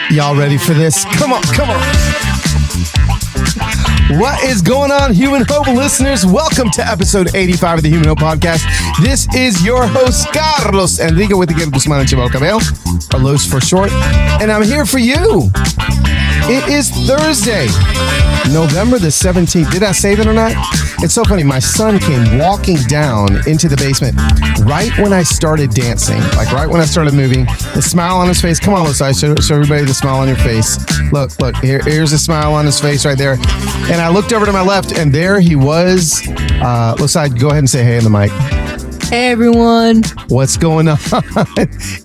Y'all ready for this? Come on, come on. What is going on, Human Hope listeners? Welcome to episode 85 of the Human Hope Podcast. This is your host, Carlos Enrique with the Eve Dushima and Chival Cabello, or Los for short, and I'm here for you. It is Thursday, November the 17th. Did I say that or not? It's so funny. My son came walking down into the basement right when I started dancing, like right when I started moving. The smile on his face. Come on, Losai, show everybody the smile on your face. Look, here's a smile on his face right there. And I looked over to my left, and there he was. Losai, go ahead and say hey in the mic. Hey, everyone. What's going on?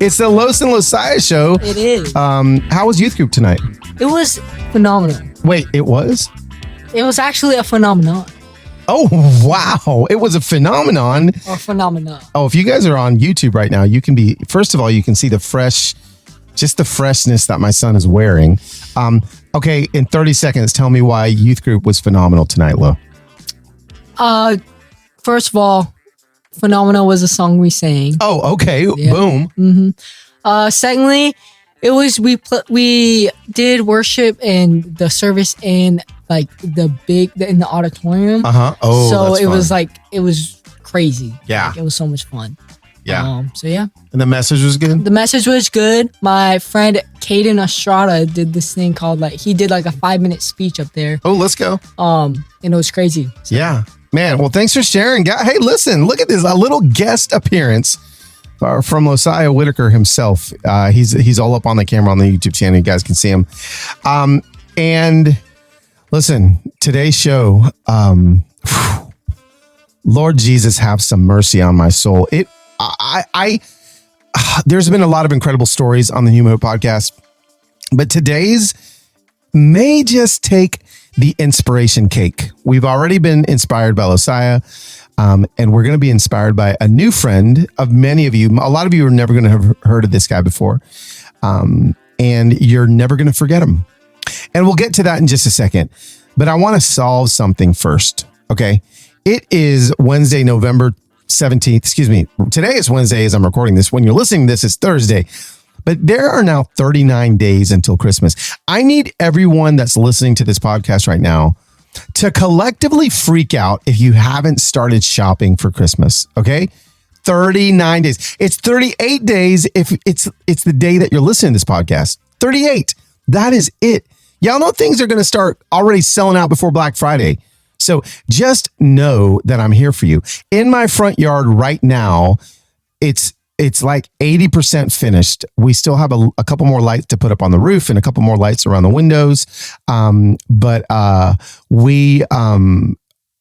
It's the Los and Losai show. It is. How was youth group tonight? It was phenomenal. Wait, it was? It was actually a phenomenon. Oh, wow. It was a phenomenon. Or phenomenon. Oh, if you guys are on YouTube right now, you can be, first of all, you can see the freshness that my son is wearing. Okay, in 30 seconds, tell me why youth group was phenomenal tonight, Lo. First of all, Phenomenal was a song we sang. Oh, okay. Yeah. Boom. Mm-hmm. Secondly, it was we did worship and the service in like in the auditorium. Oh, so that's it fun. was like it was crazy. Yeah, like, it was so much fun. Yeah. So yeah. And the message was good. The message was good. My friend Caden Estrada did this thing called he did like a 5-minute speech up there. Oh, let's go. And it was crazy. So. Yeah, man. Well, thanks for sharing. Hey, listen, look at this, a little guest appearance from Losiah Whitaker himself. He's all up on the camera on the YouTube channel. You guys can see him. And listen, today's show, Lord Jesus, have some mercy on my soul. There's been a lot of incredible stories on the Human Hope Podcast, but today's may just take the inspiration cake. We've already been inspired by Losiah, and we're going to be inspired by a new friend of many of you. A lot of you are never going to have heard of this guy before, and you're never going to forget him. And we'll get to that in just a second, but I want to solve something first, okay? It is Wednesday, November 17th. Excuse me. Today is Wednesday as I'm recording this. When you're listening to this, it's Thursday. But there are now 39 days until Christmas. I need everyone that's listening to this podcast right now to collectively freak out if you haven't started shopping for Christmas, okay? 39 days. It's 38 days if it's the day that you're listening to this podcast. 38. That is it. Y'all know things are going to start already selling out before Black Friday. So just know that I'm here for you. In my front yard right now, it's like 80% finished. We still have a couple more lights to put up on the roof and a couple more lights around the windows. But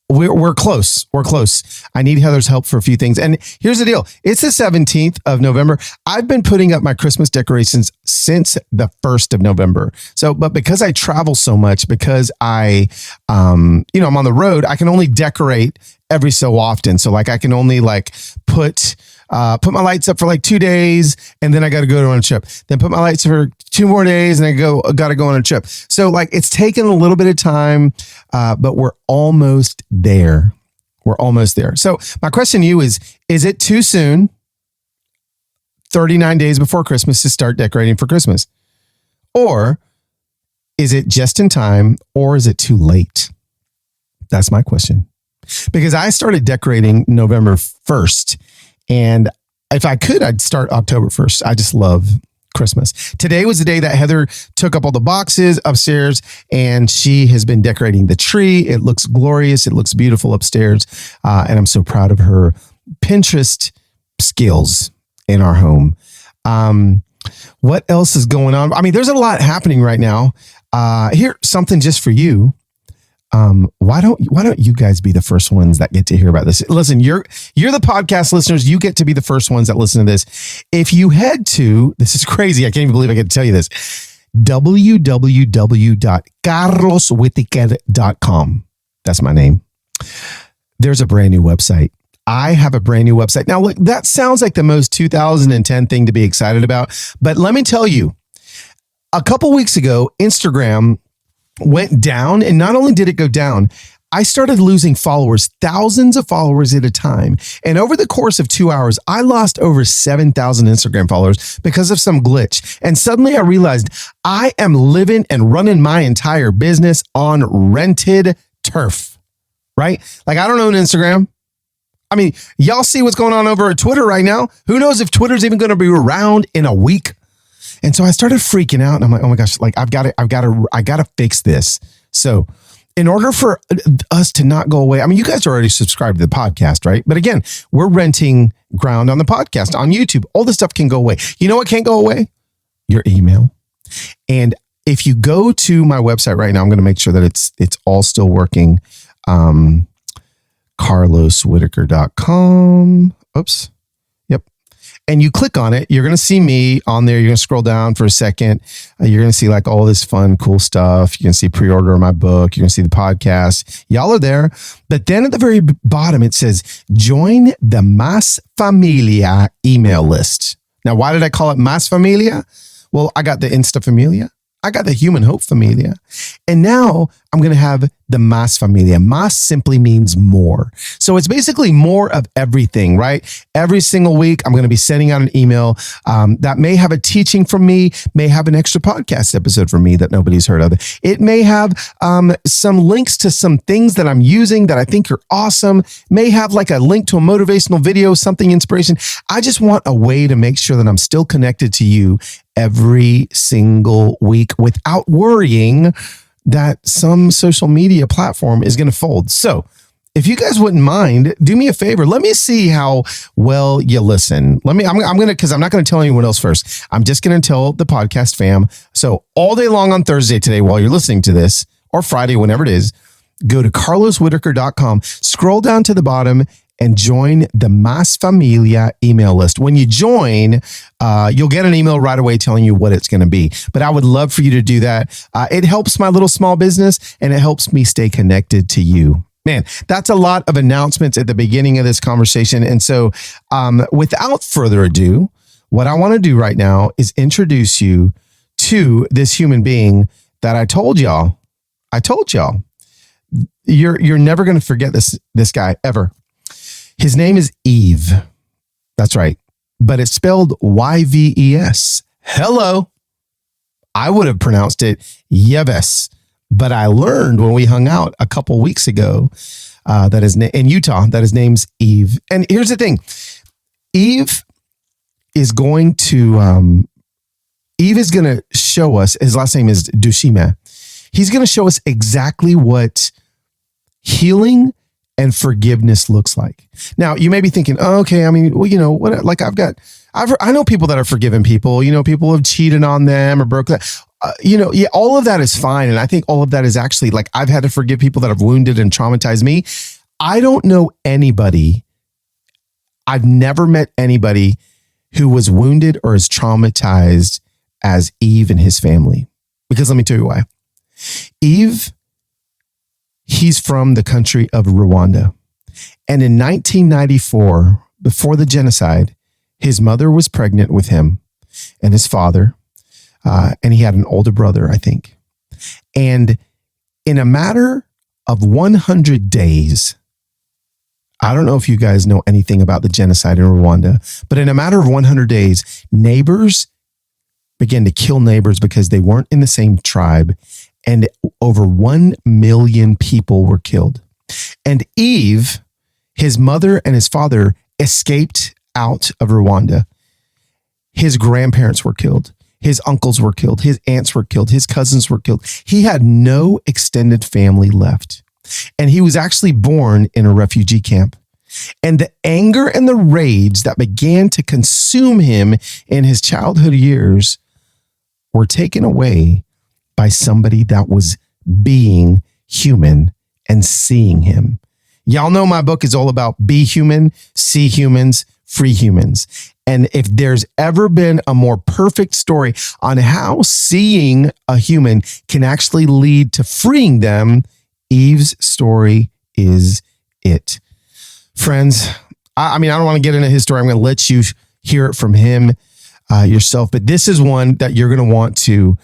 we're close. We're close. I need Heather's help for a few things. And here's the deal. It's the 17th of November. I've been putting up my Christmas decorations since the 1st of November. But because I travel so much, because I'm on the road, I can only decorate every so often. So like I can only put my lights up for like 2 days, and then I got to go on a trip. Then put my lights for 2 more days, and I got to go on a trip. So like it's taken a little bit of time, but we're almost there. We're almost there. So my question to you is it too soon, 39 days before Christmas, to start decorating for Christmas? Or is it just in time, or is it too late? That's my question. Because I started decorating November 1st. And if I could, I'd start October 1st. I just love Christmas. Today was the day that Heather took up all the boxes upstairs, and she has been decorating the tree. It looks glorious. It looks beautiful upstairs. And I'm so proud of her Pinterest skills in our home. What else is going on? I mean, there's a lot happening right now. Here, something just for you. Why don't you guys be the first ones that get to hear about this? Listen, you're the podcast listeners. You get to be the first ones that listen to this. If you head to, this is crazy. I can't even believe I get to tell you this. www.carloswhitaker.com. That's my name. There's a brand new website. I have a brand new website. Now, look, that sounds like the most 2010 thing to be excited about. But let me tell you, a couple weeks ago, Instagram went down, and not only did it go down, I started losing followers, thousands of followers at a time. And over the course of 2 hours, I lost over 7,000 Instagram followers because of some glitch. And suddenly I realized I am living and running my entire business on rented turf, right? Like, I don't own Instagram. I mean, y'all see what's going on over at Twitter right now. Who knows if Twitter's even going to be around in a week? And so I started freaking out, and I'm like, oh my gosh, like I got to fix this. So in order for us to not go away, I mean, you guys are already subscribed to the podcast, right? But again, we're renting ground on the podcast, on YouTube. All this stuff can go away. You know what can't go away? Your email. And if you go to my website right now, I'm going to make sure that it's all still working. carloswhitaker.com. Oops. Yep. And you click on it, you're going to see me on there. You're going to scroll down for a second. You're going to see like all this fun, cool stuff. You can see pre-order of my book. You're going to see the podcast. Y'all are there. But then at the very bottom, it says, join the Mas Familia email list. Now, why did I call it Mas Familia? Well, I got the Insta Familia. I got the Human Hope Familia. And now I'm going to have the Mas Familia. Mas simply means more. So it's basically more of everything, right? Every single week, I'm going to be sending out an email that may have a teaching from me, may have an extra podcast episode from me that nobody's heard of. It may have some links to some things that I'm using that I think are awesome, may have like a link to a motivational video, something inspiration. I just want a way to make sure that I'm still connected to you every single week without worrying that some social media platform is going to fold. So if you guys wouldn't mind, do me a favor. Let me see how well you listen. I'm going to, because I'm not going to tell anyone else first. I'm just going to tell the podcast fam. So all day long on Thursday today, while you're listening to this, or Friday, whenever it is, go to carloswhitaker.com, scroll down to the bottom, and join the Mas Familia email list. When you join, you'll get an email right away telling you what it's going to be. But I would love for you to do that. It helps my little small business, and it helps me stay connected to you. Man, that's a lot of announcements at the beginning of this conversation. And so without further ado, what I want to do right now is introduce you to this human being that I told y'all, you're never going to forget this guy ever. His name is Eve. That's right. But it's spelled Yves. Hello. I would have pronounced it Yves. But I learned when we hung out a couple weeks ago that in Utah, that his name's Eve. And here's the thing. Eve is going to show us, his last name is Dushime. He's going to show us exactly what healing and forgiveness looks like. Now, you may be thinking, oh, okay, I mean, well, you know, what, like I know people that are forgiven people, you know, people have cheated on them or broke that, yeah, all of that is fine. And I think all of that is actually like, I've had to forgive people that have wounded and traumatized me. I don't know anybody. I've never met anybody who was wounded or as traumatized as Eve and his family. Because let me tell you why. Eve, he's from the country of Rwanda. And in 1994, before the genocide, his mother was pregnant with him and his father. And he had an older brother, I think. And in a matter of 100 days, I don't know if you guys know anything about the genocide in Rwanda, but in a matter of 100 days, neighbors began to kill neighbors because they weren't in the same tribe. And over 1 million people were killed. And Eve, his mother and his father, escaped out of Rwanda. His grandparents were killed. His uncles were killed. His aunts were killed. His cousins were killed. He had no extended family left. And he was actually born in a refugee camp. And the anger and the rage that began to consume him in his childhood years were taken away by somebody that was being human and seeing him. Y'all know my book is all about be human, see humans, free humans. And if there's ever been a more perfect story on how seeing a human can actually lead to freeing them, Eve's story is it. Friends, I mean, I don't want to get into his story. I'm going to let you hear it from him. yourself. But this is one that you're going to want to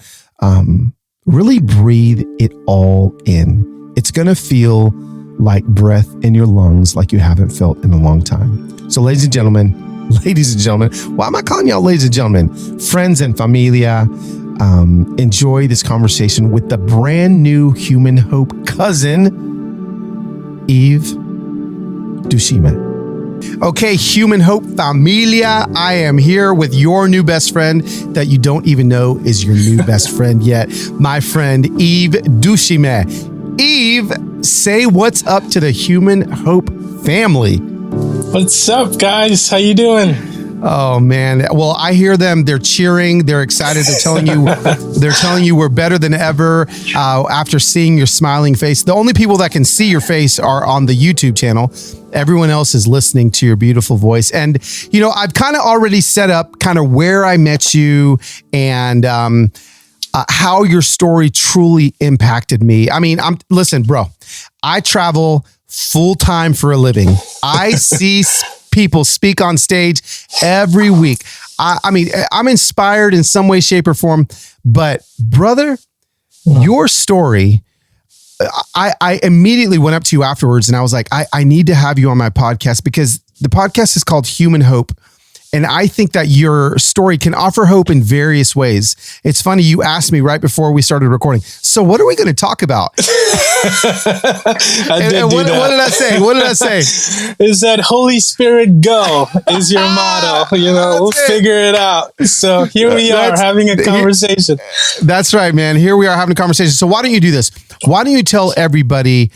really breathe it all in. It's going to feel like breath in your lungs like you haven't felt in a long time. So ladies and gentlemen, why am I calling y'all ladies and gentlemen? Friends and familia, enjoy this conversation with the brand new Human Hope cousin, Eve Dushime. Okay, Human Hope familia, I am here with your new best friend that you don't even know is your new best friend yet, my friend Eve Dushime. Eve, say what's up to the Human Hope family. What's up, guys? How you doing? Oh man. Well, I hear them. They're cheering. They're excited. They're telling you we're better than ever after seeing your smiling face. The only people that can see your face are on the YouTube channel. Everyone else is listening to your beautiful voice. And, you know, I've kind of already set up kind of where I met you and how your story truly impacted me. I mean, listen, bro, I travel full time for a living. I see people speak on stage every week. I mean, I'm inspired in some way, shape, or form. But brother, your story, I immediately went up to you afterwards and I was like, I need to have you on my podcast because the podcast is called Human Hope. And I think that your story can offer hope in various ways. It's funny, you asked me right before we started recording, so what are we going to talk about? What did I say? What did I say? Is that Holy Spirit go is your motto. You know, we'll figure it out. So here we are having a conversation. That's right, man. Here we are having a conversation. So why don't you do this? Why don't you tell everybody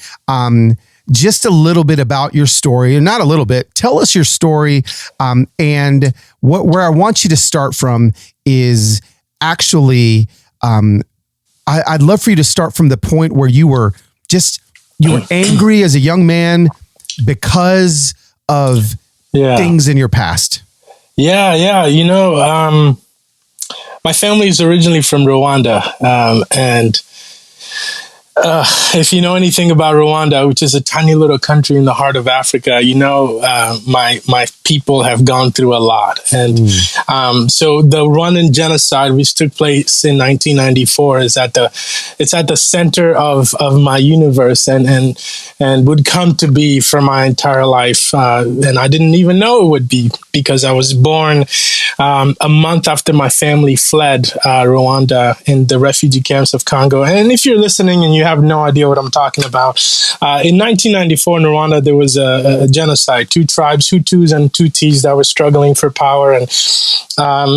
just a little bit about your story, and not a little bit, tell us your story. And where I want you to start from is actually, I'd love for you to start from the point where you were angry as a young man because of things in your past. Yeah. You know, my family is originally from Rwanda. And if you know anything about Rwanda, which is a tiny little country in the heart of Africa, you know, my people have gone through a lot. And so the Rwandan Genocide, which took place in 1994, it's at the center of my universe and would come to be for my entire life. And I didn't even know it would be because I was born a month after my family fled Rwanda in the refugee camps of Congo. And if you're listening and you have no idea what I'm talking about, in 1994 in Rwanda, there was a genocide, two tribes, Hutus and Tutsis, that were struggling for power. And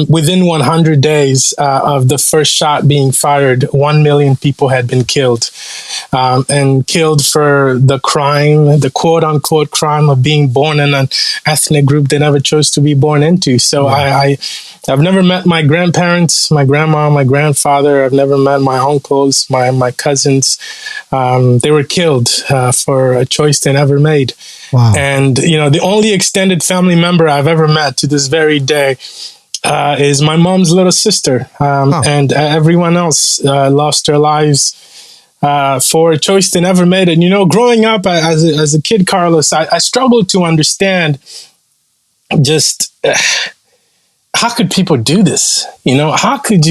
within 100 days of the first shot being fired, 1 million people had been killed, and killed for the crime, the quote unquote crime of being born in an ethnic group they never chose to be born into. So I've never met my grandparents, my grandma, my grandfather. I've never met my uncles, my cousins. They were killed for a choice they never made. Wow. And, you know, the only extended family member I've ever met to this very day is my mom's little sister. And everyone else lost their lives for a choice they never made. And, you know, growing up as a kid, Carlos, I struggled to understand just how could people do this? You know, how could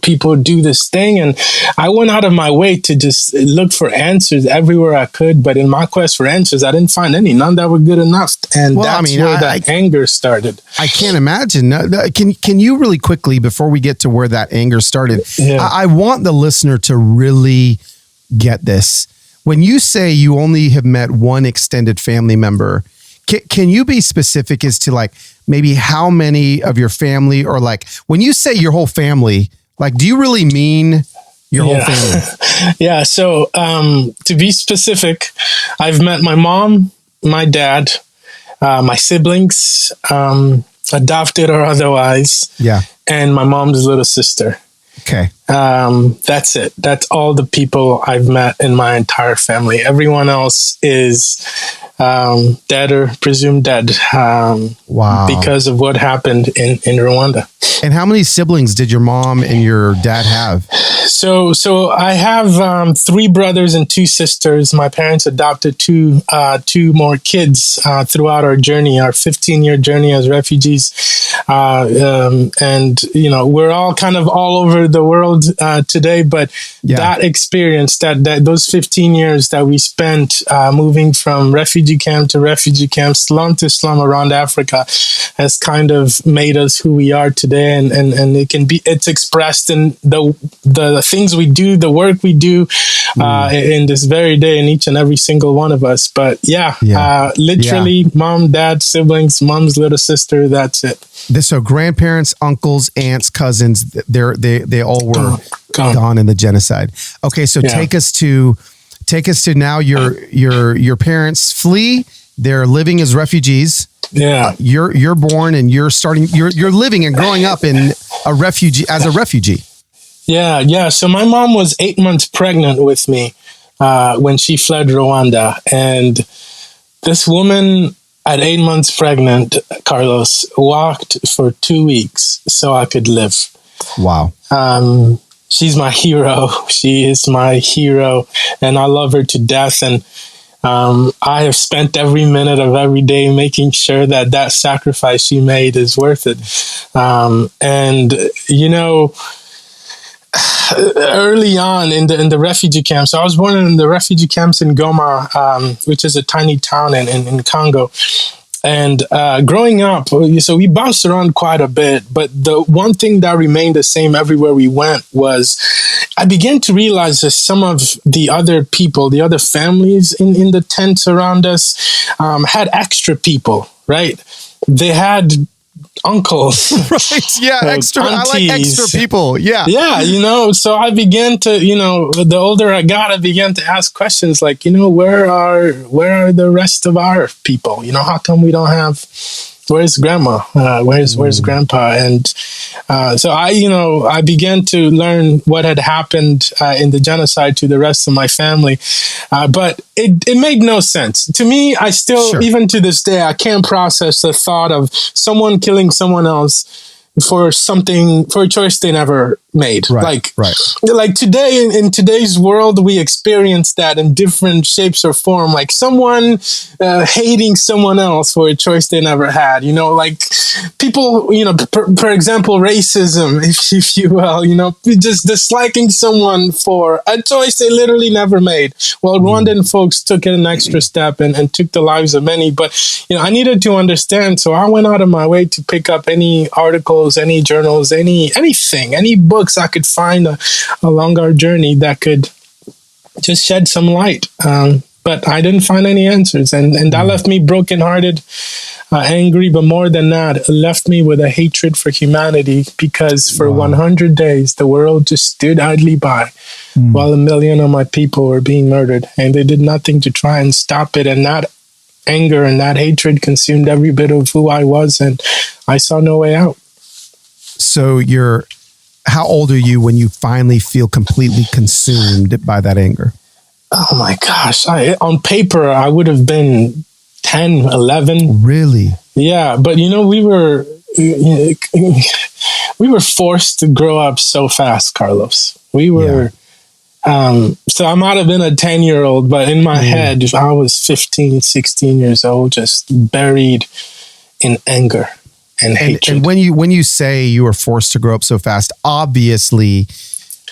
people do this thing? And I went out of my way to just look for answers everywhere I could. But in my quest for answers, I didn't find any, none that were good enough. And that's where that anger started. I can't imagine. Can you really quickly, before we get to where that anger started, I want the listener to really get this. When you say you only have met one extended family member, can you be specific as to like maybe how many of your family, or like when you say your whole family, like do you really mean your whole family? Yeah. So to be specific, I've met my mom, my dad, my siblings, adopted or otherwise, and my mom's little sister. Okay. That's it. That's all the people I've met in my entire family. Everyone else is dead or presumed dead. Wow. Because of what happened in Rwanda. And how many siblings did your mom and your dad have? So I have 3 brothers and 2 sisters. My parents adopted two more kids throughout our journey, our 15-year journey as refugees, and we're all kind of all over the world today. But that experience, that those 15 years that we spent moving from refugee camp to refugee camp, slum to slum around Africa, has kind of made us who we are today, and it's expressed in the things we do, the work we do in this very day, in each and every single one of us. But literally, mom, dad, siblings, mom's little sister, that's it. So grandparents, uncles, aunts, cousins, they all were gone in the genocide. Okay, so take us to now. Your parents flee. They're living as refugees. Yeah, you're born and you're living and growing up as a refugee. Yeah. So my mom was 8 months pregnant with me when she fled Rwanda, and this woman at 8 months pregnant, Carlos, walked for 2 weeks so I could live. Wow. She's my hero. She is my hero, and I love her to death. And I have spent every minute of every day making sure that sacrifice she made is worth it. Early on in the refugee camps, so I was born in the refugee camps in Goma, which is a tiny town in Congo. And growing up, so we bounced around quite a bit, but the one thing that remained the same everywhere we went was I began to realize that some of the other people, the other families in the tents around us had extra people, right? They had uncles, right? Yeah, extra. Aunties. I like extra people. Yeah. So I began to, the older I got, I began to ask questions like, where are the rest of our people? How come we don't have? Where's grandma? Where's grandpa? And so I began to learn what had happened in the genocide to the rest of my family, but it made no sense to me. I still, even to this day, I can't process the thought of someone killing someone else for a choice they never made. Like today, in today's world, we experience that in different shapes or form, like someone hating someone else for a choice they never had, like people, for example, racism, if you will, just disliking someone for a choice they literally never made. Well, Rwandan folks took it an extra step and took the lives of many, but I needed to understand, so I went out of my way to pick up any articles, any journals, anything, any books I could find along our journey that could just shed some light. But I didn't find any answers. And that left me brokenhearted, angry, but more than that, it left me with a hatred for humanity, because for 100 days, the world just stood idly by while 1 million of my people were being murdered. And they did nothing to try and stop it. And that anger and that hatred consumed every bit of who I was. And I saw no way out. So how old are you when you finally feel completely consumed by that anger? Oh my gosh. On paper, I would have been 10, 11. Really? Yeah. But we were forced to grow up so fast, Carlos. We were, so I might have been a 10-year-old, but in my head, I was 15, 16 years old, just buried in anger. And hatred. And when you say you were forced to grow up so fast, obviously,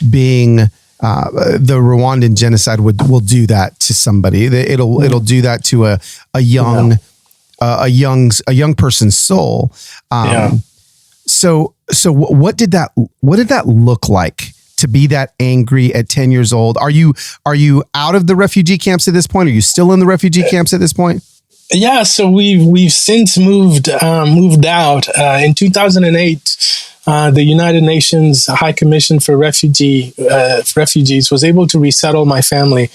being the Rwandan genocide will do that to somebody. It'll do that to a young person's soul. So what did that look like to be that angry at 10 years old? Are you out of the refugee camps at this point? Are you still in the refugee camps at this point? Yeah, so we've since moved out. In 2008, the United Nations High Commission for Refugees was able to resettle my family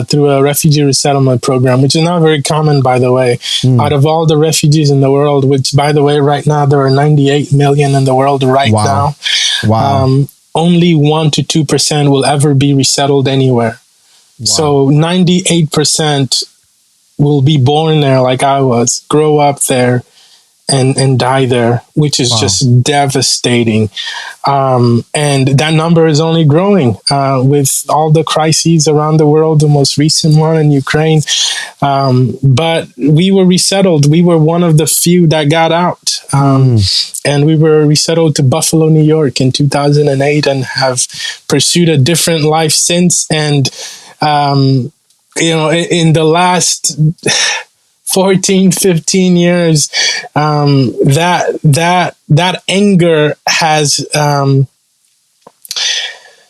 through a refugee resettlement program, which is not very common, by the way. Out of all the refugees in the world, which, by the way, right now there are 98 million in the world now. Wow. Only 1 to 2% will ever be resettled anywhere. Wow. So 98% will be born there like I was, grow up there, and die there, which is just devastating. And that number is only growing with all the crises around the world, the most recent one in Ukraine. But we were resettled. We were one of the few that got out. And we were resettled to Buffalo, New York in 2008 and have pursued a different life since. And, in the last 14, 15 years, that anger has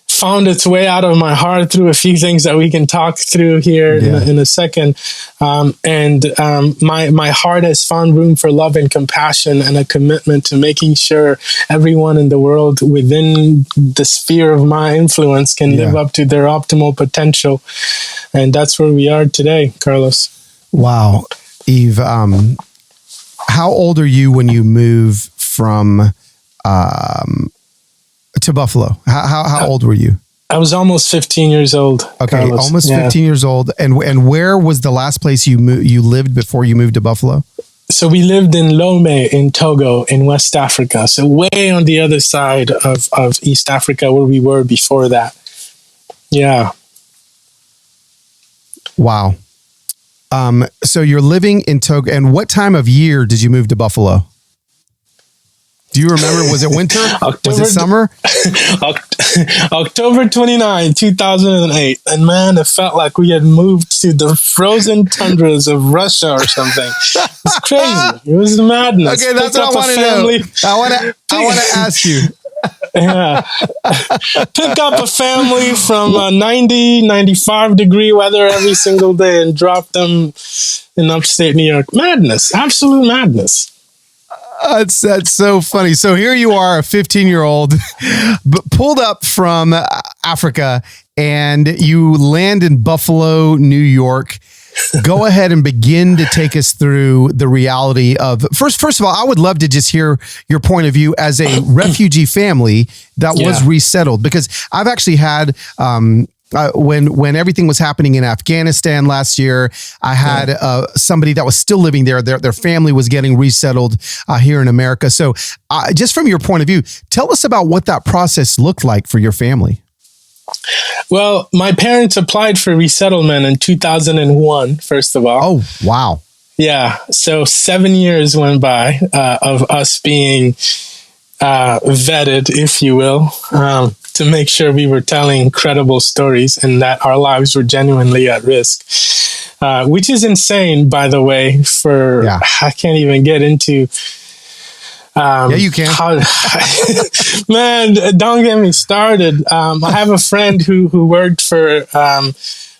found its way out of my heart through a few things that we can talk through here in a second. My heart has found room for love and compassion and a commitment to making sure everyone in the world within the sphere of my influence can live up to their optimal potential. And that's where we are today, Carlos. Wow. Eve, how old are you when you move from to Buffalo? How old were you? I was almost 15 years old. Okay, Carlos. almost 15 years old. And where was the last place you lived before you moved to Buffalo? So we lived in Lome in Togo in West Africa. So way on the other side of East Africa where we were before that. Yeah. Wow. So you're living in Togo, and what time of year did you move to Buffalo? Do you remember? Was it winter? Was it summer? October 29, 2008. And man, it felt like we had moved to the frozen tundras of Russia or something. It's crazy. It was madness. Okay, that's what I want to know. I want to ask you. Yeah. Pick up a family from 90, 95 degree weather every single day and drop them in upstate New York. Madness. Absolute madness. That's so funny. So here you are, a 15-year-old, pulled up from Africa, and you land in Buffalo, New York. Go ahead and begin to take us through the reality of first of all, I would love to just hear your point of view as a refugee family that was resettled, because I've actually had when everything was happening in Afghanistan last year, I had somebody that was still living there. Their family was getting resettled here in America. So just from your point of view, tell us about what that process looked like for your family. Well, my parents applied for resettlement in 2001, first of all. Oh, wow. Yeah. So 7 years went by of us being vetted, if you will, to make sure we were telling credible stories and that our lives were genuinely at risk, which is insane, by the way, I can't even get into. You can. Man, don't get me started. I have a friend who worked for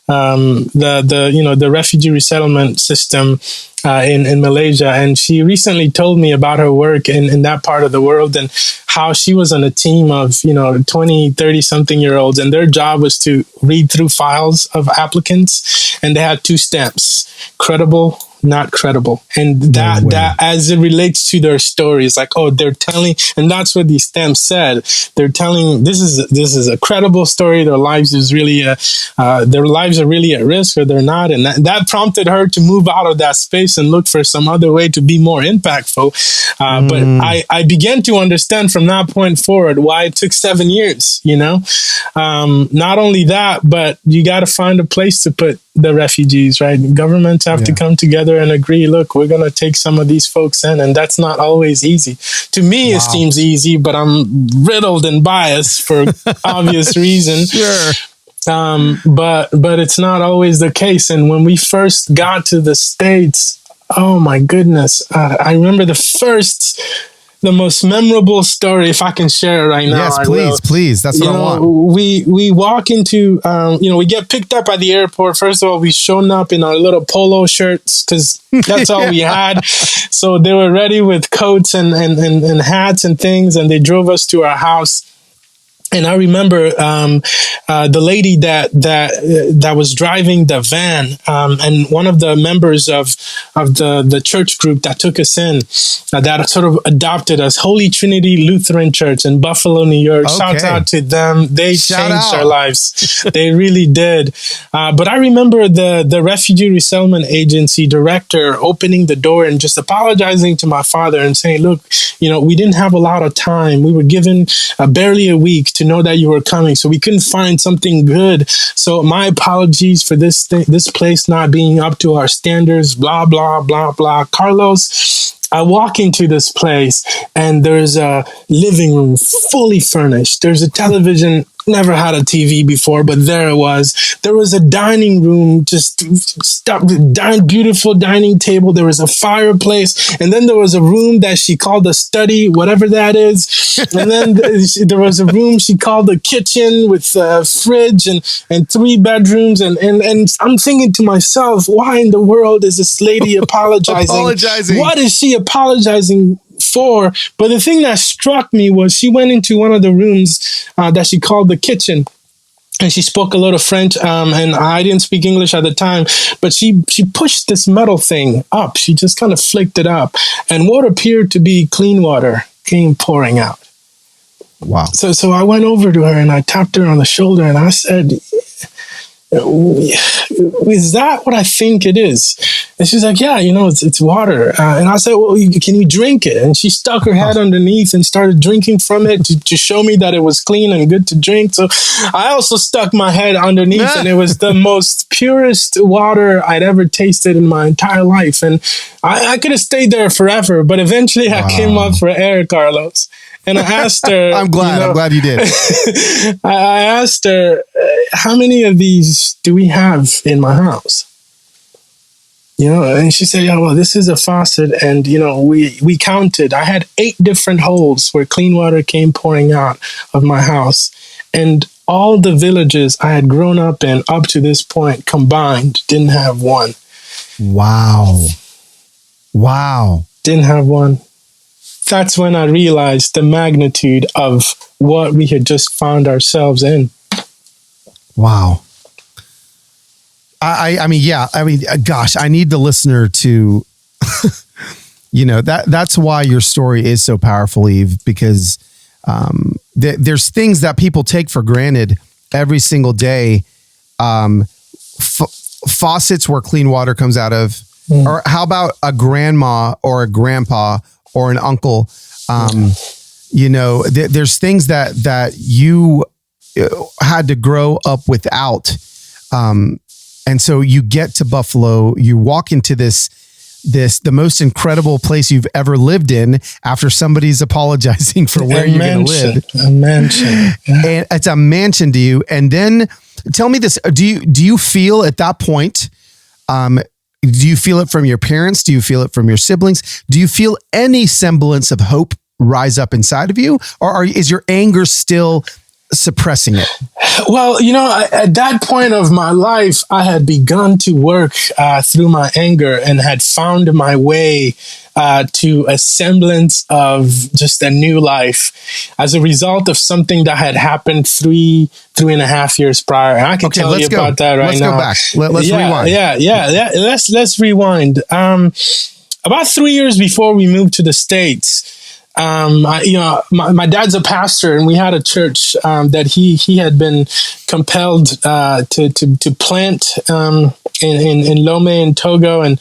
the refugee resettlement system in Malaysia, and she recently told me about her work in that part of the world and how she was on a team of 20, 30 something year olds, and their job was to read through files of applicants, and they had two stamps: credible, not credible. And that as it relates to their stories, like, oh, they're telling, and that's what these stamps said. They're telling this is a credible story. Their lives are really at risk, or they're not. And that prompted her to move out of that space and look for some other way to be more impactful. But I began to understand from that point forward why it took 7 years, not only that, but you got to find a place to put the refugees, right? Governments have to come together and agree, look, we're going to take some of these folks in. And that's not always easy. To me, it seems easy, but I'm riddled and biased for obvious reasons. Sure. But it's not always the case. And when we first got to the States, oh my goodness, I remember the most memorable story, if I can share it right now. Yes, please. That's what I want. We walk into, we get picked up at the airport. First of all, we shown up in our little polo shirts because that's all we had. So they were ready with coats and hats and things, and they drove us to our house. And I remember the lady that was driving the van, and one of the members of the church group that took us in, that sort of adopted us, Holy Trinity Lutheran Church in Buffalo, New York. Okay. Shout out to them. They Shout changed out. our lives. They really did. But I remember the Refugee Resettlement Agency director opening the door and just apologizing to my father and saying, look, we didn't have a lot of time. We were given barely a week to know that you were coming, so we couldn't find something good. So my apologies for this place not being up to our standards, blah, blah, blah, blah. Carlos, I walk into this place and there's a living room fully furnished. There's a television. Never had a TV before, but there it was. There was a dining room, beautiful dining table. There was a fireplace. And then there was a room that she called a study, whatever that is. And then there was a room she called a kitchen with a fridge and 3 bedrooms. And I'm thinking to myself, why in the world is this lady apologizing? What is she apologizing for? But the thing that struck me was she went into one of the rooms that she called the kitchen, and she spoke a little French, and I didn't speak English at the time, but she pushed this metal thing up. She just kind of flicked it up, and what appeared to be clean water came pouring out. Wow. So I went over to her and I tapped her on the shoulder and I said, is that what I think it is? And she's like, yeah, it's water. And I said, well, can you drink it? And she stuck her head underneath and started drinking from it to show me that it was clean and good to drink. So I also stuck my head underneath and it was the most purest water I'd ever tasted in my entire life. And I could have stayed there forever, but eventually I came up for air, Carlos. And I asked her, I'm glad you did. I asked her, how many of these do we have in my house? And she said, yeah, well, this is a faucet. And, we counted. I had 8 different holes where clean water came pouring out of my house. And all the villages I had grown up in up to this point combined didn't have one. Wow. Didn't have one. That's when I realized the magnitude of what we had just found ourselves in. Wow. Gosh, I need the listener to, that's why your story is so powerful, Eve, because there's things that people take for granted every single day. Faucets where clean water comes out of, or how about a grandma or a grandpa or an uncle? There's things that you had to grow up without. And so you get to Buffalo, you walk into the most incredible place you've ever lived in after somebody's apologizing for where you're going to live. A mansion. Yeah. And it's a mansion to you. And then tell me this, do you feel at that point, do you feel it from your parents? Do you feel it from your siblings? Do you feel any semblance of hope rise up inside of you? Or is your anger still suppressing it? Well, at that point of my life, I had begun to work through my anger and had found my way to a semblance of just a new life as a result of something that had happened 3.5 years prior. And I can tell you about that right now. Let's go back. Let's rewind. Yeah. Let's rewind. About 3 years before we moved to the States, my dad's a pastor, and we had a church that he had been compelled to plant in Lome in Togo, and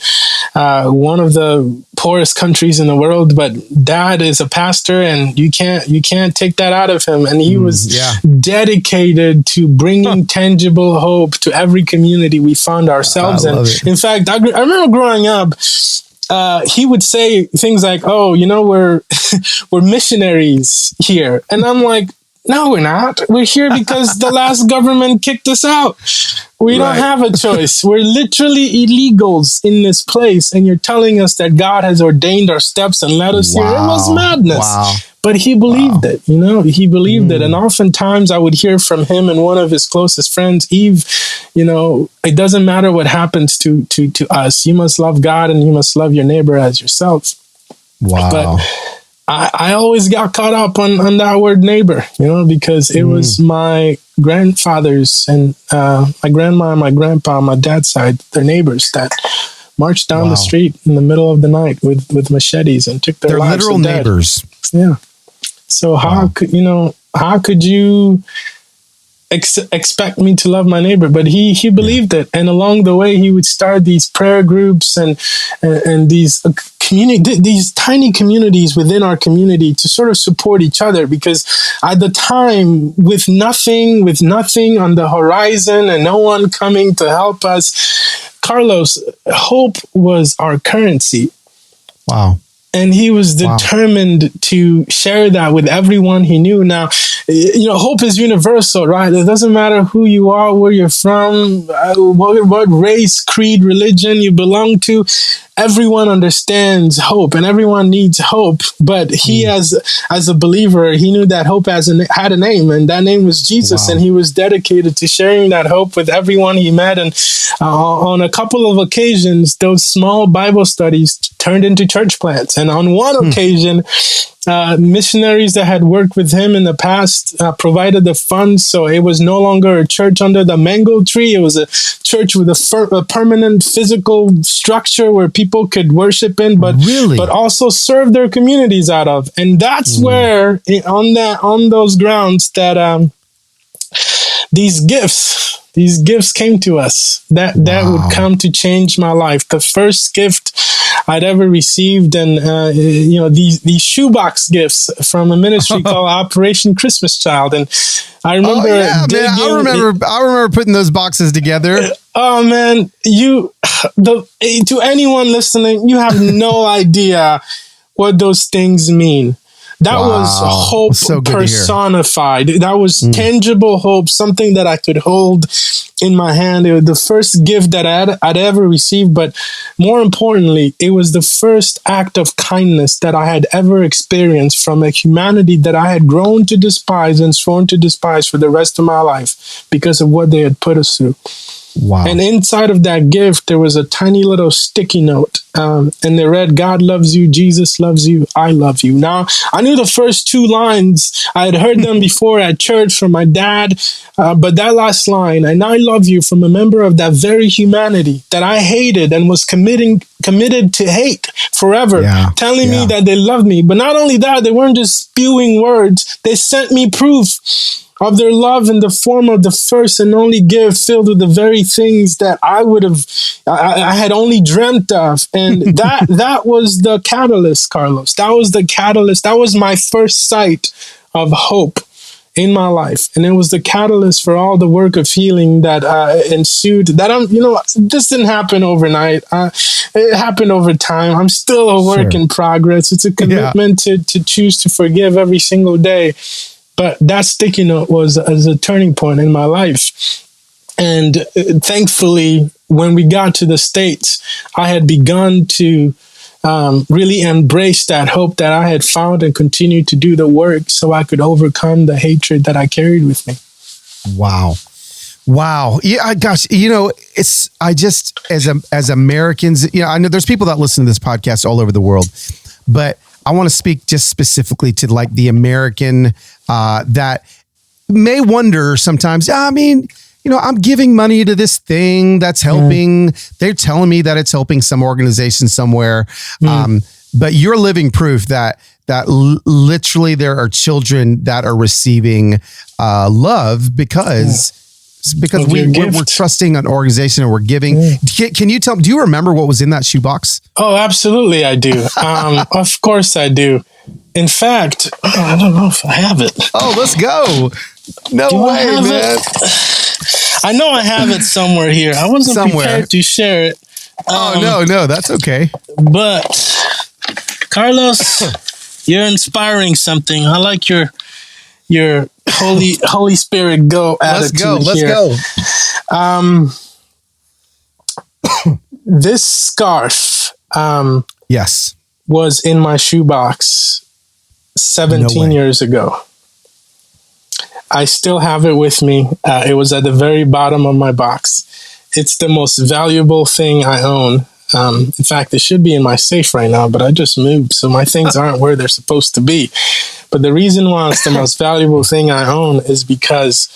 one of the poorest countries in the world. But Dad is a pastor, and you can't take that out of him. And he was dedicated to bringing tangible hope to every community we found ourselves in. In fact, I remember growing up. He would say things like, "Oh, we're missionaries here," and I'm like, "No, we're not. We're here because the last government kicked us out. We don't have a choice. We're literally illegals in this place, and you're telling us that God has ordained our steps and led us here." It was madness. Wow. But he believed it, he believed it. And oftentimes I would hear from him and one of his closest friends, Eve, it doesn't matter what happens to us. You must love God and you must love your neighbor as yourself. Wow. But I always got caught up on that word neighbor, because it was my grandfathers and my grandma and my grandpa on my dad's side, their neighbors that marched down the street in the middle of the night with machetes and took their lives. They're literal neighbors. Yeah. So how could you expect me to love my neighbor? But he believed it, and along the way he would start these prayer groups and these these tiny communities within our community to sort of support each other, because at the time, with nothing on the horizon and no one coming to help us, Carlos, hope was our currency. Wow. And he was determined to share that with everyone he knew. Now, hope is universal, right? It doesn't matter who you are, where you're from, what race, creed, religion you belong to. Everyone understands hope and everyone needs hope. But he, as a believer, he knew that hope had a name, and that name was Jesus. And he was dedicated to sharing that hope with everyone he met. And on a couple of occasions, those small Bible studies turned into church plants. And on one occasion, missionaries that had worked with him in the past provided the funds, so it was no longer a church under the mango tree. It was a church with a permanent physical structure where people could worship in, but also serve their communities out of. And that's where, on those grounds, that these gifts came to us that would come to change my life. The first gift I'd ever received, and these shoebox gifts from a ministry called Operation Christmas Child. And I remember, I remember putting those boxes together. Oh man, to anyone listening, you have no idea what those things mean. That was hope personified. That was tangible hope, something that I could hold in my hand. It was the first gift that I'd ever received, but more importantly, it was the first act of kindness that I had ever experienced from a humanity that I had grown to despise and sworn to despise for the rest of my life because of what they had put us through. Wow. And inside of that gift, there was a tiny little sticky note. And they read, "God loves you, Jesus loves you, I love you." Now, I knew the first two lines. I had heard them before at church from my dad. But that last line, "and I love you," from a member of that very humanity that I hated and was committed to hate forever, telling me that they loved me. But not only that, they weren't just spewing words. They sent me proof of their love in the form of the first and only gift filled with the very things that I had only dreamt of. And that was the catalyst, Carlos. That was the catalyst. That was my first sight of hope in my life. And it was the catalyst for all the work of healing that ensued. This didn't happen overnight. It happened over time. I'm still a work in progress. It's a commitment to choose to forgive every single day. But that sticky note was a turning point in my life. And thankfully, when we got to the States, I had begun to really embrace that hope that I had found and continued to do the work so I could overcome the hatred that I carried with me. Wow. Yeah, gosh, as Americans, I know there's people that listen to this podcast all over the world, but I want to speak just specifically to like the American that may wonder sometimes, I'm giving money to this thing that's helping. They're telling me that it's helping some organization somewhere. But you're living proof that literally there are children that are receiving love because we're trusting an organization and we're giving. Can you tell me, do you remember what was in that shoebox? Oh, absolutely. I do. Of course I do. In fact, I don't know if I have it. Oh, let's go. No way, man. I know I have it somewhere here. I wasn't prepared to share it. No, that's okay. But Carlos, you're inspiring something. I like your Holy Spirit go attitude. Let's go. This scarf, yes, was in my shoebox 17 years ago. I still have it with me. It was at the very bottom of my box. It's the most valuable thing I own. In fact, it should be in my safe right now, but I just moved, so my things aren't where they're supposed to be. But the reason why it's the most valuable thing I own is because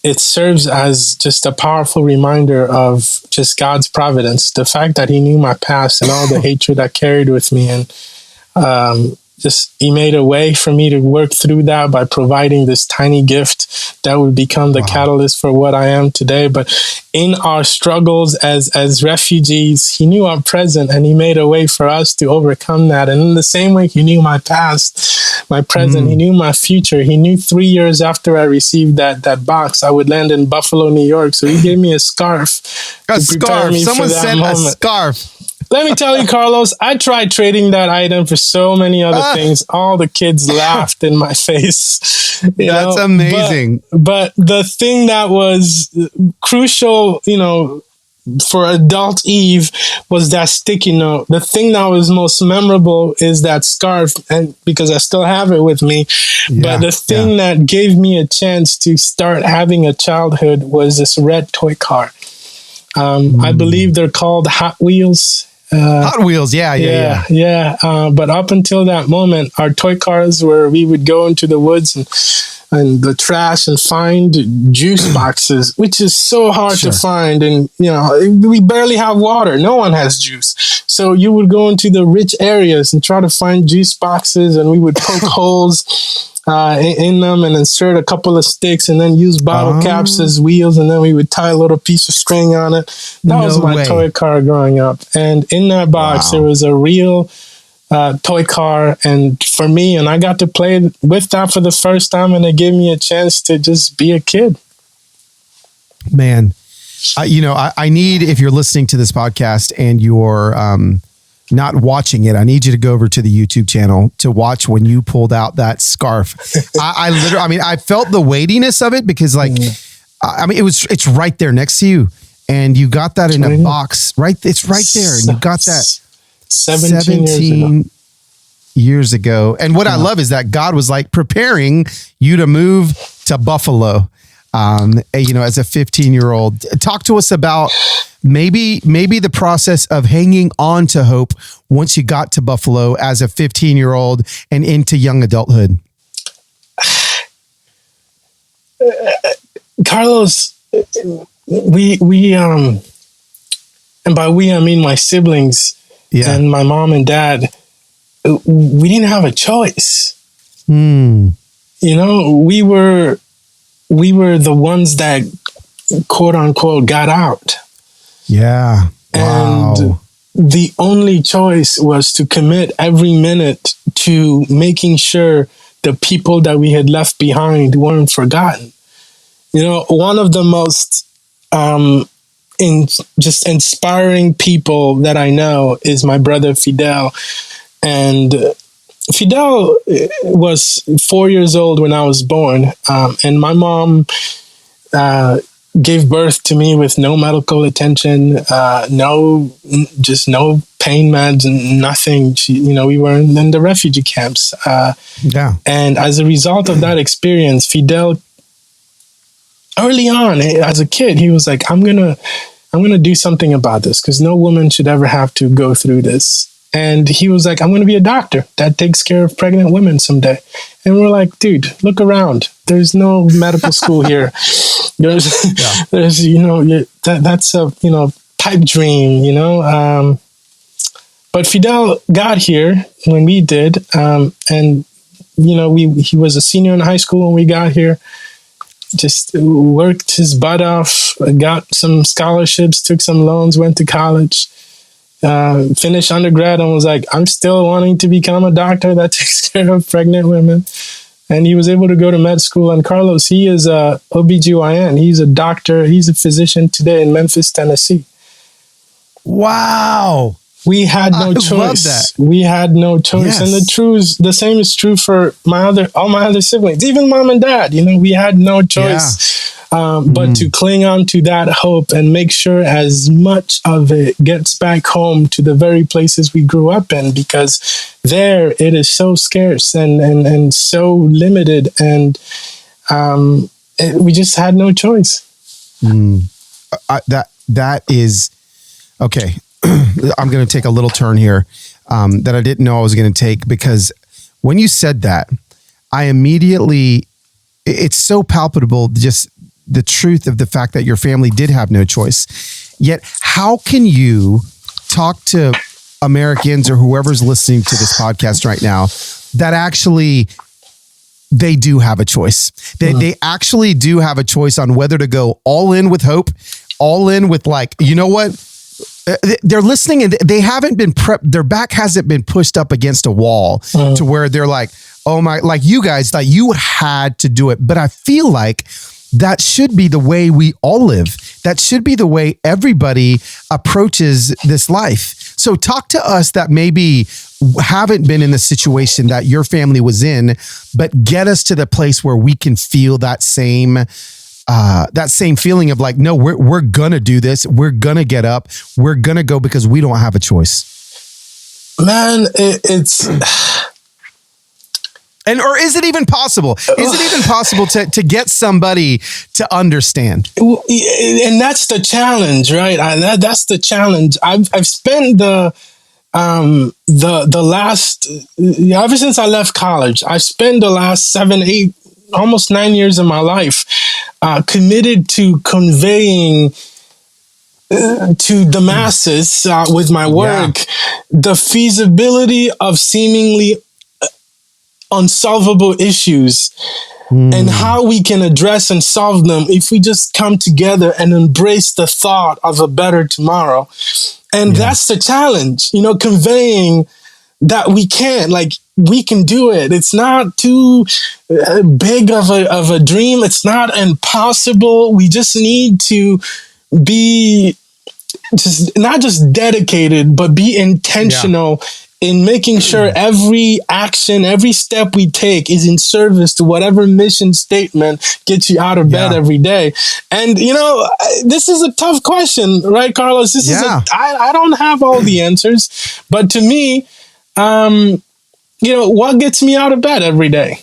it serves as just a powerful reminder of just God's providence. The fact that he knew my past and all the hatred I carried with me, and just he made a way for me to work through that by providing this tiny gift that would become the catalyst for what I am today. But in our struggles as refugees, he knew our present, and he made a way for us to overcome that. And in the same way he knew my past, my present, he knew my future. He knew 3 years after I received that box, I would land in Buffalo, New York. So he gave me a scarf. A scarf. Someone said a scarf. Let me tell you, Carlos, I tried trading that item for so many other things. All the kids laughed in my face. That's amazing. But the thing that was crucial, for adult Eve was that sticky note. The thing that was most memorable is that scarf, and because I still have it with me. But the thing that gave me a chance to start having a childhood was this red toy car. I believe they're called Hot Wheels. Hot Wheels, yeah. But up until that moment, our toy cars where we would go into the woods and the trash and find juice boxes, which is so hard to find. And, we barely have water. No one has juice. So you would go into the rich areas and try to find juice boxes, and we would poke holes in them and insert a couple of sticks and then use bottle caps as wheels, and then we would tie a little piece of string on it. That was my toy car growing up. And in that box, there was a real toy car, and for me, and I got to play with that for the first time, and it gave me a chance to just be a kid. Man, I need, if you're listening to this podcast and you're not watching it, I need you to go over to the YouTube channel to watch when you pulled out that scarf. I literally, I felt the weightiness of it because it's right there next to you, and you got that in a box, right? It's right there. And you got that 17 years ago. And what I love is that God was like preparing you to move to Buffalo, as a 15-year-old. Talk to us about maybe the process of hanging on to hope once you got to Buffalo as a 15-year-old and into young adulthood. Carlos, we and by we I mean my siblings and my mom and dad. We didn't have a choice. We were the ones that, quote unquote, got out. Yeah. Wow. And the only choice was to commit every minute to making sure the people that we had left behind weren't forgotten. One of the most just inspiring people that I know is my brother Fidel. And Fidel was 4 years old when I was born, and my mom gave birth to me with no medical attention, no pain meds, and nothing. We were in the refugee camps. And as a result of that experience, Fidel, early on as a kid, he was like, I'm gonna do something about this, because no woman should ever have to go through this. And he was like, I'm going to be a doctor that takes care of pregnant women someday. And we're like, dude, look around. There's no medical school here. There's that's a, pipe dream, But Fidel got here when we did. And he was a senior in high school when we got here. Just worked his butt off, got some scholarships, took some loans, went to college. Finished undergrad and was like, I'm still wanting to become a doctor that takes care of pregnant women. And he was able to go to med school. And Carlos, he is a OBGYN. He's a doctor. He's a physician today in Memphis, Tennessee. Wow. We had no choice. Love that. We had no choice. Yes. And the same is true for all my other siblings, even mom and dad. We had no choice. But to cling on to that hope and make sure as much of it gets back home to the very places we grew up in, because there it is so scarce and so limited, and we just had no choice. That is okay. I'm going to take a little turn here that I didn't know I was going to take, because when you said that, I immediately, it's so palpable, just the truth of the fact that your family did have no choice. Yet, how can you talk to Americans or whoever's listening to this podcast right now that actually they do have a choice? They actually do have a choice on whether to go all in with hope, all in with like, you know what? They're listening and they haven't been prepped. Their back hasn't been pushed up against a wall to where they're like, oh my, like you guys, like you had to do it. But I feel like that should be the way we all live. That should be the way everybody approaches this life. So talk to us that maybe haven't been in the situation that your family was in, but get us to the place where we can feel that same feeling of like, no, we're gonna do this. We're gonna get up. We're gonna go because we don't have a choice. Man, it's. Or is it even possible? Is it even possible to get somebody to understand? And that's the challenge, right? That's the challenge. I've spent the last, ever since I left college, I've spent the last 7, 8, almost 9 years of my life committed to conveying to the masses with my work the feasibility of seemingly unsolvable issues and how we can address and solve them if we just come together and embrace the thought of a better tomorrow. And that's the challenge, conveying that we can, like, we can do it. It's not too big of a dream. It's not impossible. We just need to be not just dedicated, but be intentional in making sure every action, every step we take is in service to whatever mission statement gets you out of bed every day. And, this is a tough question, right, Carlos? I don't have all the answers, but to me, what gets me out of bed every day?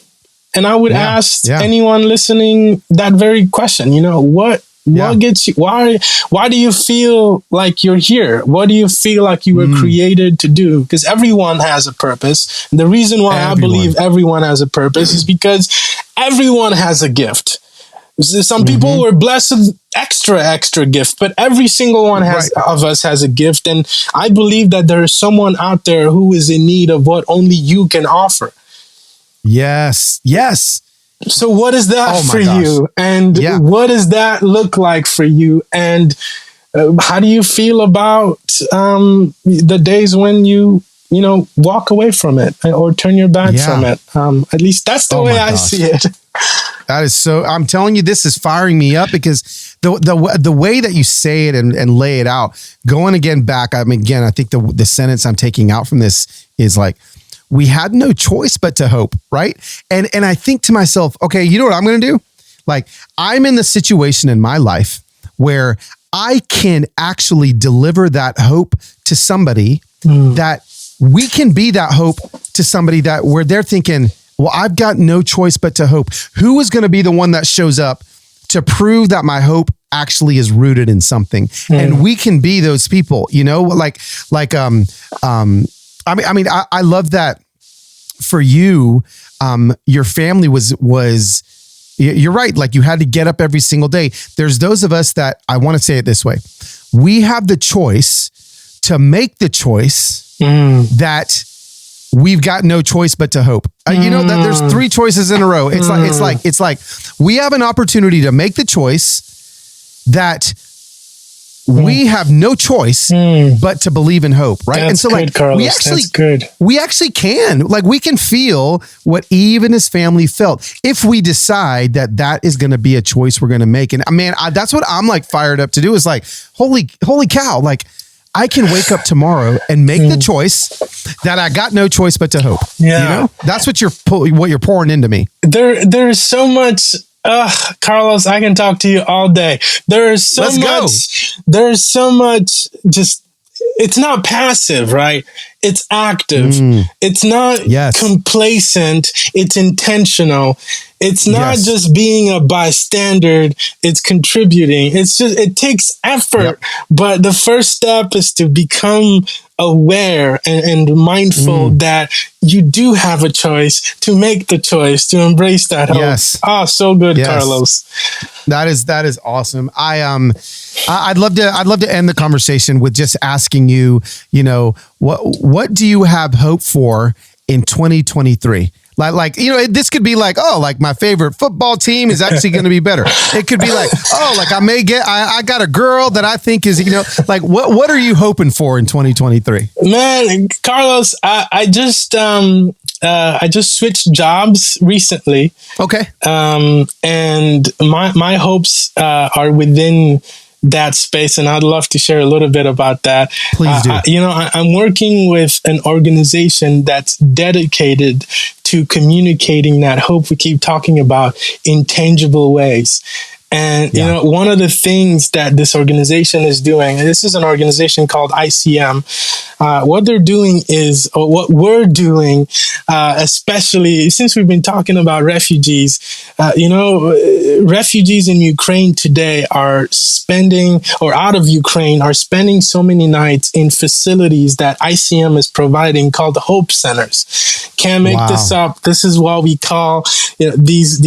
And I would ask anyone listening that very question, what gets you? Why do you feel like you're here? What do you feel like you were created to do? Because everyone has a purpose. And the reason why I believe everyone has a purpose is because everyone has a gift. Some people were blessed with extra gift, but every single one of us has a gift. And I believe that there is someone out there who is in need of what only you can offer. Yes. So what is that for you? And what does that look like for you? And how do you feel about the days when you walk away from it or turn your back from it? At least that's the way I see it. That is so, I'm telling you, this is firing me up because the way that you say it and lay it out, going again back, I think the sentence I'm taking out from this is like, we had no choice but to hope, right? And I think to myself, okay, you know what I'm going to do? Like, I'm in the situation in my life where I can actually deliver that hope to somebody that we can be that hope to somebody that where they're thinking, well, I've got no choice but to hope. Who is going to be the one that shows up to prove that my hope actually is rooted in something? And we can be those people, I love that for you. Your family was, you're right. Like, you had to get up every single day. There's those of us that, I want to say it this way. We have the choice to make the choice that we've got no choice but to hope. That there's 3 choices in a row. It's like we have an opportunity to make the choice that we have no choice but to believe in hope, right? That's and so, like, good, Carlos. we actually can, like, we can feel what Eve and his family felt if we decide that is going to be a choice we're going to make. And man, that's what I'm like fired up to do, is like, holy cow, like, I can wake up tomorrow and make the choice that I got no choice but to hope. Yeah, that's what you're pouring into me. There's so much. Carlos, I can talk to you all day. There's so much just it's not passive, right? It's active. It's not complacent. It's intentional. It's not just being a bystander. It's contributing. It takes effort, but the first step is to become aware and mindful that you do have a choice, to make the choice, to embrace that hope. Yes. Oh, so good, Carlos. That is awesome. I'd love to end the conversation with just asking you, what do you have hope for in 2023? Like, this could be like, like my favorite football team is actually going to be better. It could be like, like I got a girl that I think is, like what are you hoping for in 2023? Man, Carlos, I just switched jobs recently. Okay. And my hopes are within that space, and I'd love to share a little bit about that. Please do. I'm working with an organization that's dedicated to communicating that hope we keep talking about in tangible ways. And, one of the things that this organization is doing, and this is an organization called ICM, what they're doing is, or what we're doing, especially since we've been talking about refugees, refugees in Ukraine today are spending so many nights in facilities that ICM is providing called Hope Centers. Can't make this up. This is what we call these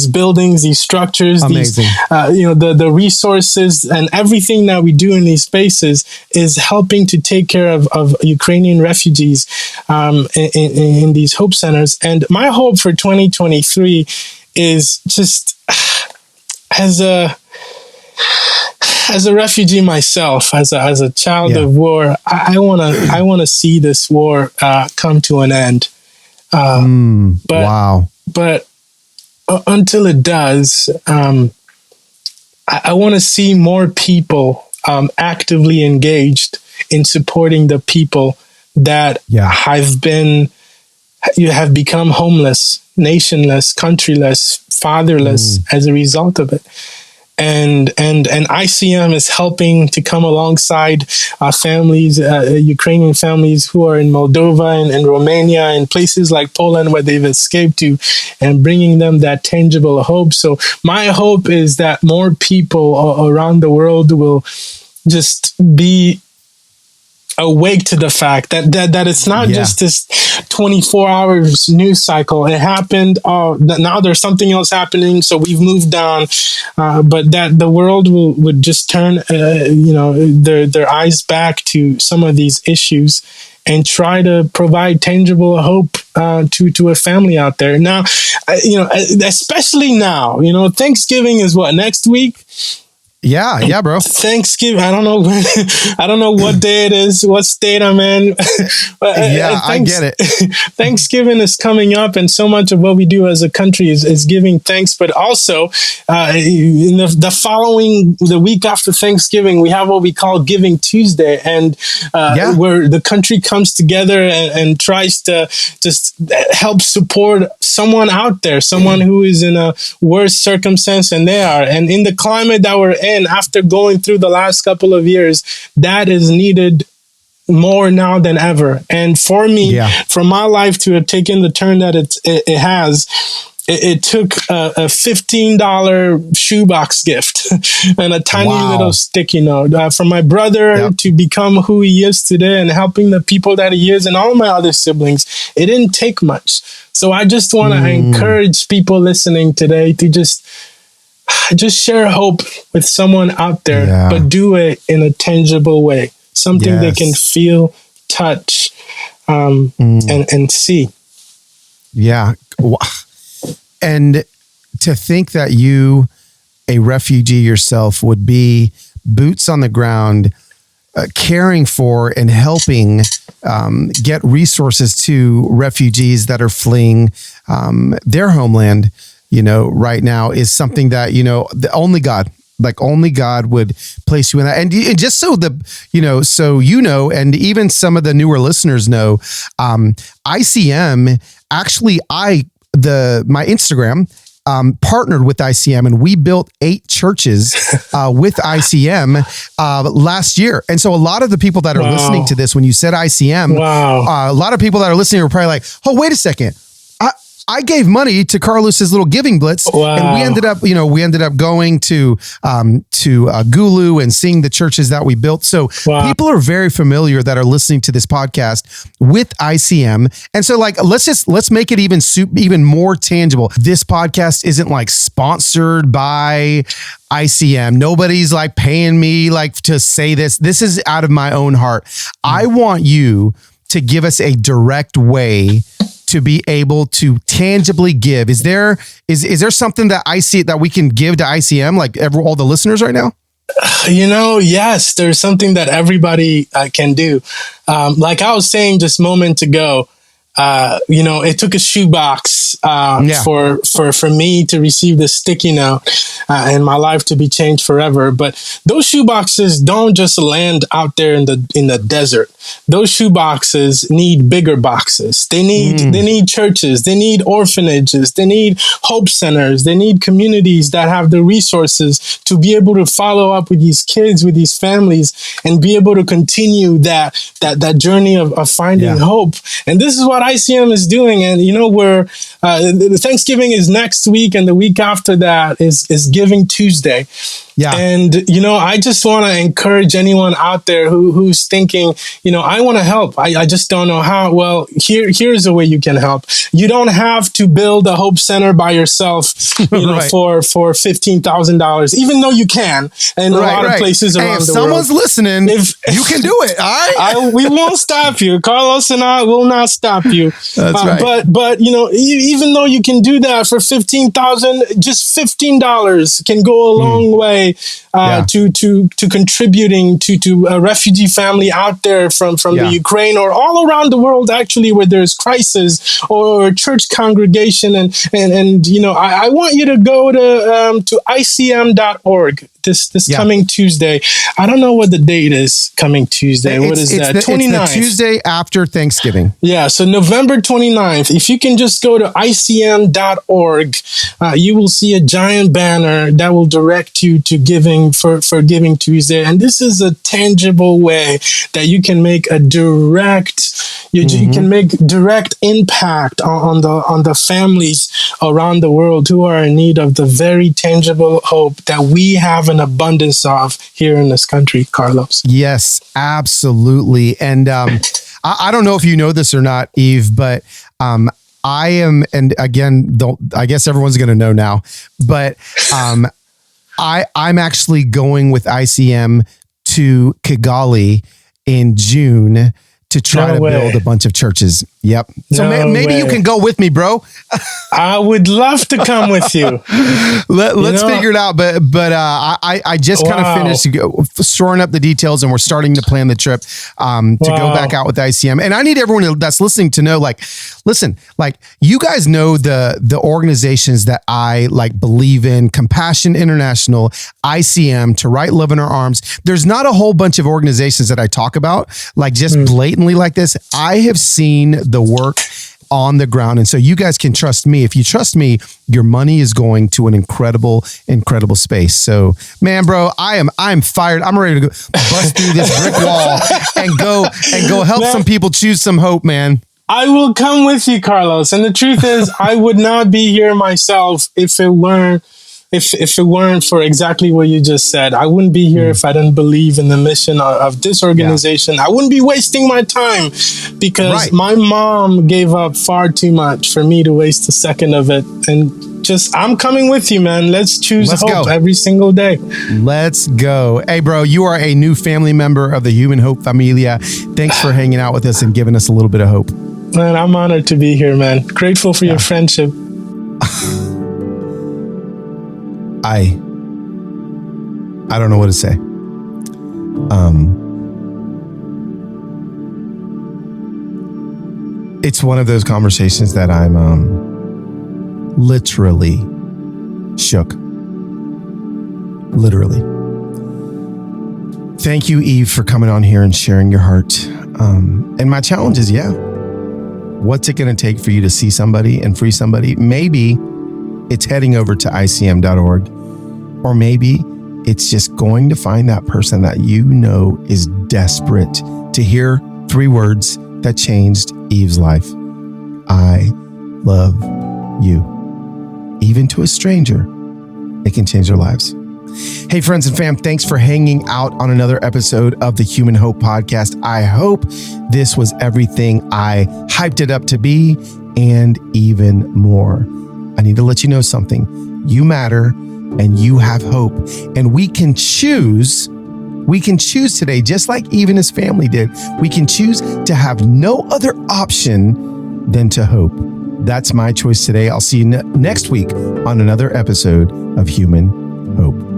buildings, these structures, amazing. The resources and everything that we do in these spaces is helping to take care of Ukrainian refugees in these Hope Centers. And my hope for 2023 is just as a refugee myself, as a child of war, I want to see this war come to an end. But until it does, I want to see more people actively engaged in supporting the people that have become homeless, nationless, countryless, fatherless as a result of it. And ICM is helping to come alongside families, Ukrainian families who are in Moldova and Romania and places like Poland where they've escaped to, and bringing them that tangible hope. So my hope is that more people around the world will just be awake to the fact that it's not just this 24 hours news cycle. It happened. Now there's something else happening. So we've moved on. But that the world would just turn, their eyes back to some of these issues and try to provide tangible hope to a family out there. Now, especially now, Thanksgiving is what, next week? Yeah, bro. Thanksgiving. I don't know what day it is, what state I'm in. I get it. Thanksgiving is coming up, and so much of what we do as a country is giving thanks. But also, in the week after Thanksgiving, we have what we call Giving Tuesday, and where the country comes together and tries to just help support someone out there, someone who is in a worse circumstance than they are, and in the climate that we're in. After going through the last couple of years, that is needed more now than ever. And for me, for my life to have taken the turn that it has, it took a $15 shoebox gift and a tiny little sticky note from my brother to become who he is today and helping the people that he is and all my other siblings. It didn't take much. So I just want to encourage people listening today to just share hope with someone out there, but do it in a tangible way, something they can feel, touch, and see. Yeah. And to think that you, a refugee yourself, would be boots on the ground, caring for and helping get resources to refugees that are fleeing their homeland, right now is something that, only God would place you in that. And just so and even some of the newer listeners know, ICM, actually, my Instagram, partnered with ICM, and we built 8 churches with ICM last year. And so a lot of the people that are listening to this, when you said ICM, a lot of people that are listening are probably like, oh, wait a second. I gave money to Carlos's little giving blitz, and we ended up going to Gulu and seeing the churches that we built. So people are very familiar that are listening to this podcast with ICM. And so like, let's make it even more tangible. This podcast isn't like sponsored by ICM. Nobody's like paying me like to say this. This is out of my own heart. I want you to give us a direct way to be able to tangibly give. Is there something that I see that we can give to ICM, like all the listeners right now? Yes, there's something that everybody can do. Like I was saying just a moment ago, it took a shoebox for me to receive this sticky note and my life to be changed forever. But those shoeboxes don't just land out there in the desert. Those shoeboxes need bigger boxes. They need churches. They need orphanages. They need hope centers. They need communities that have the resources to be able to follow up with these kids, with these families, and be able to continue that journey of finding hope. And this is what ICM is doing. And the Thanksgiving is next week, and the week after that is Giving Tuesday. Yeah. And, I just want to encourage anyone out there who's thinking, I want to help. I just don't know how. Well, here's a way you can help. You don't have to build a Hope Center by yourself, for $15,000, even though you can. And a lot of places around the world. If someone's listening, you can do it. All right. We won't stop you. Carlos and I will not stop you. That's right. But even though you can do that for $15,000, just $15 can go a long way to contributing to a refugee family out there from the Ukraine or all around the world, actually, where there's crisis or church congregation. And I want you to go to ICM.org this coming Tuesday. I don't know what the date is coming Tuesday. What is that? 29th. It's the Tuesday after Thanksgiving. Yeah. So November 29th, if you can just go to ICM.org, you will see a giant banner that will direct you to giving for Giving Tuesday. And this is a tangible way that you can make a direct, you can make direct impact on the families around the world who are in need of the very tangible hope that we have an abundance of here in this country, Carlos. Yes, absolutely. And I don't know if you know this or not, Eve, but I am, and again, I guess everyone's going to know now, but I'm actually going with ICM to Kigali in June to try to build a bunch of churches. Yep. So maybe you can go with me, bro. I would love to come with you. Let's figure it out. But I just kind of finished storing up the details, and we're starting to plan the trip to go back out with ICM. And I need everyone that's listening to know, listen, you guys know the organizations that I believe in: Compassion International, ICM, To Right Love in Our Arms. There's not a whole bunch of organizations that I talk about just blatantly like this. I have seen the work on the ground. And so you guys can trust me. If you trust me, your money is going to an incredible, incredible space. So, man, bro, I'm fired. I'm ready to go bust through this brick wall and go help some people choose some hope, man. I will come with you, Carlos. And the truth is, I would not be here myself if it weren't for exactly what you just said. I wouldn't be here if I didn't believe in the mission of this organization. I wouldn't be wasting my time because my mom gave up far too much for me to waste a second of it. And I'm coming with you, man. Let's choose hope every single day. Let's go. Hey, bro, you are a new family member of the Human Hope Familia. Thanks for hanging out with us and giving us a little bit of hope. Man, I'm honored to be here, man. Grateful for your friendship. I don't know what to say. It's one of those conversations that I'm literally shook. Literally. Thank you, Eve, for coming on here and sharing your heart. And my challenge is, what's it going to take for you to see somebody and free somebody? Maybe it's heading over to ICM.org. Or maybe it's just going to find that person that you know is desperate to hear 3 words that changed Eve's life. I love you. Even to a stranger, it can change their lives. Hey, friends and fam, thanks for hanging out on another episode of the Human Hope Podcast. I hope this was everything I hyped it up to be and even more. I need to let you know something. You matter and you have hope. And we can choose today, just like Eve and his family did. We can choose to have no other option than to hope. That's my choice today. I'll see you next week on another episode of Human Hope.